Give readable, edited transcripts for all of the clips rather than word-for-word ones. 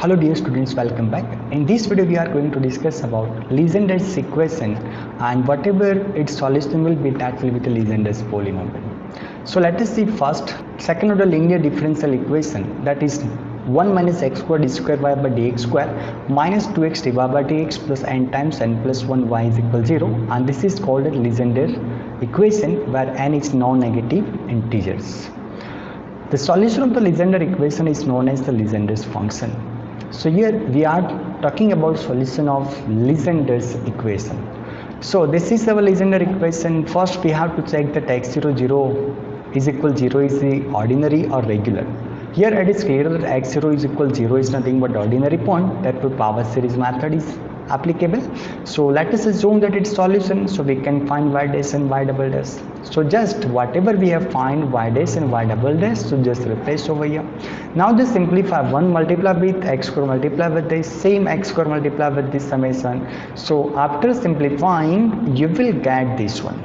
Hello dear students, welcome back. In this video we are going to discuss about Legendre's equation and whatever its solution will be, that will be the Legendre's polynomial. So let us see first second order linear differential equation, that is 1 minus x squared y by dx square minus 2x dy by dx plus n times n plus 1 y is equal 0, and this is called a Legendre equation where n is non-negative integers. The solution of the Legendre equation is known as the Legendre's function. So here we are talking about solution of Legendre's equation. So this is our Legendre equation. First we have to check that x0 0 is equal 0 is the ordinary or regular. Here it is clear that x0 is equal 0 is nothing but ordinary point, therefore power series method is applicable. So let us assume that its solution, so we can find y dash and y double dash. So just whatever we have find y dash and y double dash, so just replace over here. Now just simplify 1 multiply with x square multiply with the same x square multiply with this summation. So after simplifying you will get this one.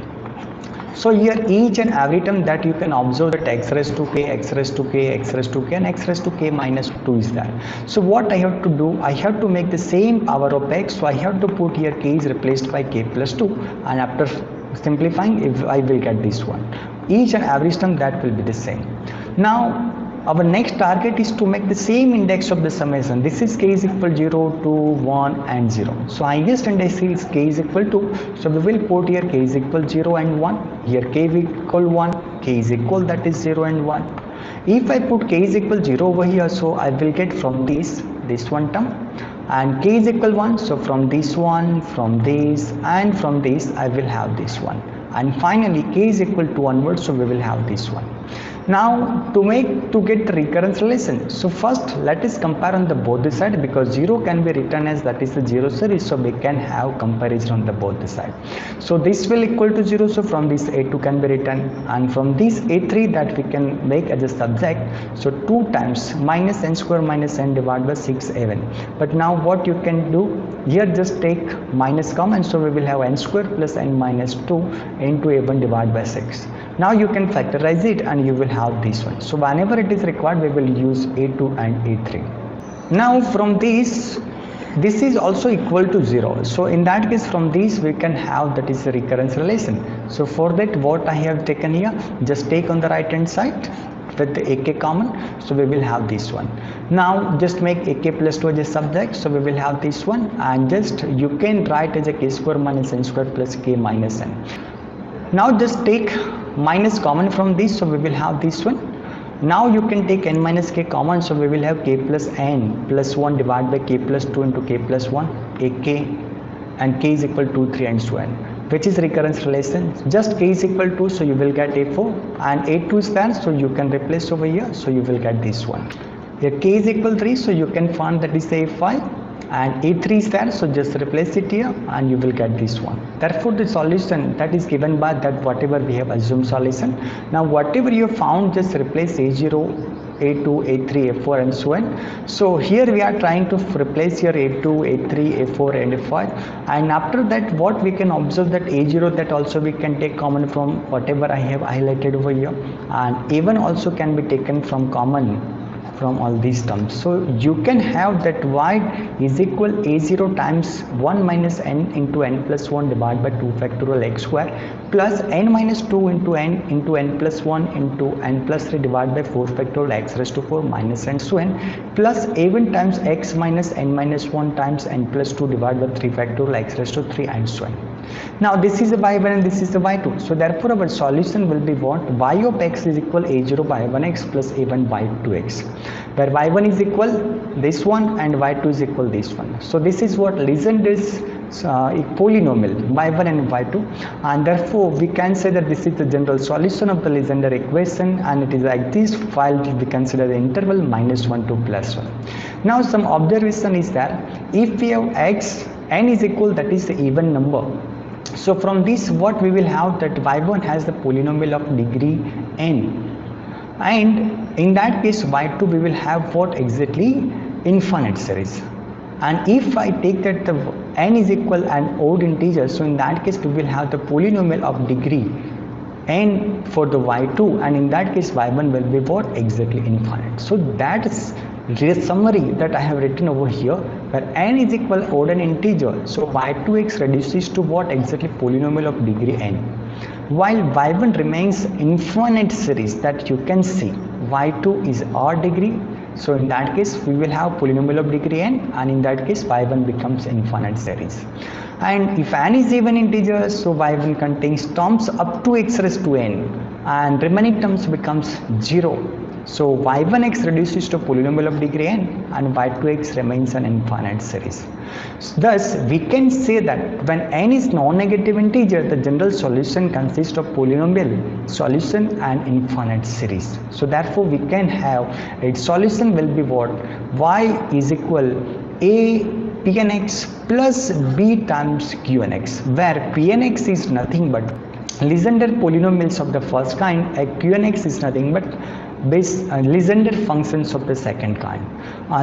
So here each and every term that you can observe that x raised to k, x raised to k, x raised to k and x raised to k minus 2 is there. So what I have to do, I have to make the same power of x, so I have to put here k is replaced by k plus 2, and after simplifying if I will get this one. Each and every term that will be the same. Now our next target is to make the same index of the summation. This is k is equal 0 to 1 and 0. So highest index is k is equal to, so we will put here k is equal 0 and 1. Here k is equal 1, k is equal, that is 0 and 1. If I put k is equal 0 over here, so I will get from this one term, and k is equal 1, so from this one, from this and from this I will have this one, and finally k is equal to onwards, so we will have this one. Now to get the recurrence relation, so first let us compare on the both the side, because 0 can be written as that is the 0 series, so we can have comparison on the both the side. So this will equal to 0, so from this a2 can be written, and from this a3 that we can make as a subject, so 2 times minus n square minus n divided by 6a1. But now what you can do here, just take minus common, so we will have n square plus n minus 2 into a1 divided by 6. Now you can factorize it and you will have this one. So whenever it is required we will use a2 and a3. Now from this is also equal to 0. So in that case from this we can have that is a recurrence relation. So for that what I have taken here, just take on the right hand side with the ak common, so we will have this one. Now just make ak plus 2 as a subject, so we will have this one, and just you can write as a k square minus n square plus k minus n. Now just take minus common from this, so we will have this one. Now you can take n minus k common, so we will have k plus n plus 1 divided by k plus 2 into k plus 1 ak, and k is equal to 3 and so on, which is recurrence relation. Just k is equal to, so you will get a4, and a2 is there, so you can replace over here, so you will get this one. Here k is equal 3, so you can find that is a5, and a3 is there, so just replace it here and you will get this one. Therefore the solution that is given by that whatever we have assumed solution. Now whatever you have found, just replace a0, a2, a3, a4 and so on. So here we are trying to replace here a2, a3, a4 and a5, and after that what we can observe that a0 that also we can take common from whatever I have highlighted over here, and a1 also can be taken from common from all these terms. So you can have that y is equal a0 times 1 minus n into n plus 1 divided by 2 factorial x square plus n minus 2 into n plus 1 into n plus 3 divided by 4 factorial x raised to 4 minus n so n plus a1 times x minus n minus 1 times n plus 2 divided by 3 factorial x raised to 3 and so on. Now this is the y1 and this is the y2. So therefore our solution will be what? Y of x is equal a0 by 1x plus a1 by 2x, where y1 is equal this one and y2 is equal this one. So this is what Legendre's polynomial y1 and y2, and therefore we can say that this is the general solution of the Legendre equation, and it is like this while we consider the interval minus 1 to plus 1. Now some observation is that if we have x, n is equal, that is the even number. So from this what we will have, that y1 has the polynomial of degree n, and in that case y2 we will have what exactly? Infinite series. And if I take that the n is equal an odd integer, so in that case we will have the polynomial of degree n for the y2, and in that case y1 will be what? Exactly infinite. So that is summary that I have written over here, where n is equal odd and integer, so y2x reduces to what? Exactly polynomial of degree n, while y1 remains infinite series, that you can see y2 is odd degree, so in that case we will have polynomial of degree n, and in that case y1 becomes infinite series. And if n is even integer, so y1 contains terms up to x raised to n, and remaining terms becomes 0. So y1x reduces to polynomial of degree n, and y2x remains an infinite series. So thus we can say that when n is non-negative integer, the general solution consists of polynomial solution and infinite series. So therefore we can have its solution will be what? Y is equal a Pnx plus b times Qnx, where Pnx is nothing but Legendre polynomials of the first kind, Qnx is nothing but Legendre functions of the second kind.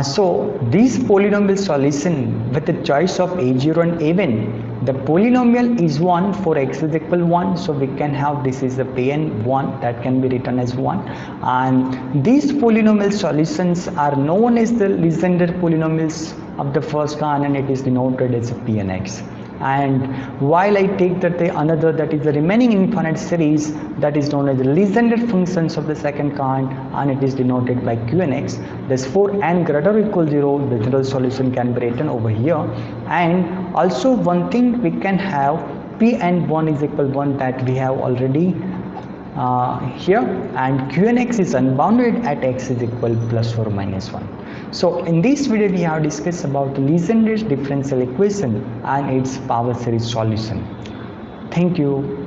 So this polynomial solution with the choice of a0 and a1, the polynomial is 1 for x is equal 1, so we can have this is the Pn1 that can be written as 1, and these polynomial solutions are known as the Legendre polynomials of the first kind, and it is denoted as Pnx. And while I take that the another, that is the remaining infinite series, that is known as the Legendre functions of the second kind, and it is denoted by Qnx. Thus for n greater or equal 0, the general solution can be written over here. And also one thing we can have Pn1 is equal 1, that we have already here, and Qnx is unbounded at x is equal plus or minus 1. So in this video we have discussed about Legendre's differential equation and its power series solution. Thank you.